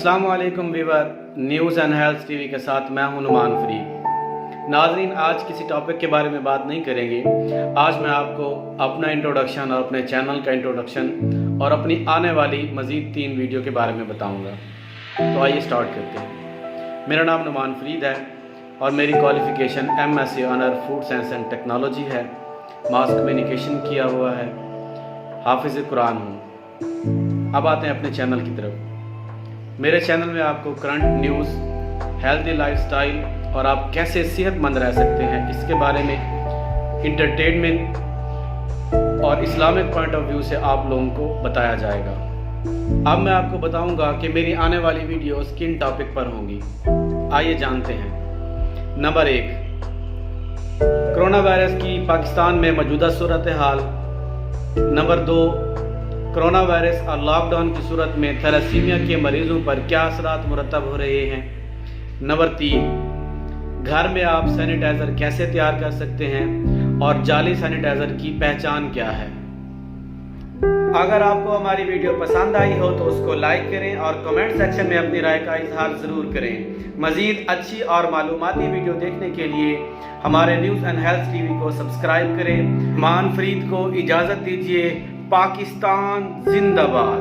अस्सलाम वालेकुम viewer, news and health TV के साथ मैं हूं नुमान फरीद। नाज़रीन, आज किसी टॉपिक के बारे में बात नहीं करेंगे। आज मैं आपको अपना इंट्रोडक्शन और अपने चैनल का इंट्रोडक्शन और अपनी आने वाली मज़ीद 3 वीडियो के बारे में बताऊंगा। तो आइए स्टार्ट करते हैं। मेरा नाम नुमान फरीद है और मेरी qualification MSc honour food science and technology है। मास कम्युनिकेशन किया हुआ है, हाफिज़ कुरान हूँ। अब आते हैं अपने चैनल की तरफ। मेरे चैनल में आपको करंट न्यूज़, हेल्दी लाइफस्टाइल और आप कैसे सेहतमंद रह सकते हैं इसके बारे में इंटरटेनमेंट और इस्लामिक पॉइंट ऑफ व्यू से आप लोगों को बताया जाएगा। अब मैं आपको बताऊंगा कि मेरी आने वाली वीडियोस किन टॉपिक पर होंगी। आइए जानते हैं। नंबर 1, कोरोना वायरस की पाकिस्तान में मौजूदा सूरत हाल। नंबर 2, कोरोना वायरस और लॉकडाउन की सूरत में थैलेसीमिया के मरीजों पर क्या असरात मुरतब हो रहे हैं। नंबर 3, घर में आप सैनिटाइज़र कैसे तैयार कर सकते हैं और जाली सैनिटाइज़र की पहचान क्या है। अगर आपको हमारी वीडियो पसंद आई हो तो उसको लाइक करें और कमेंट सेक्शन में अपनी राय का इजहार ज़रूर करें। मज़ीद अच्छी और मालूमाती वीडियो देखने के लिए हमारे न्यूज़ एंड हेल्थ टीवी को सब्सक्राइब करें। नुमान फरीद को इजाज़त दीजिए। पाकिस्तान जिंदाबाद।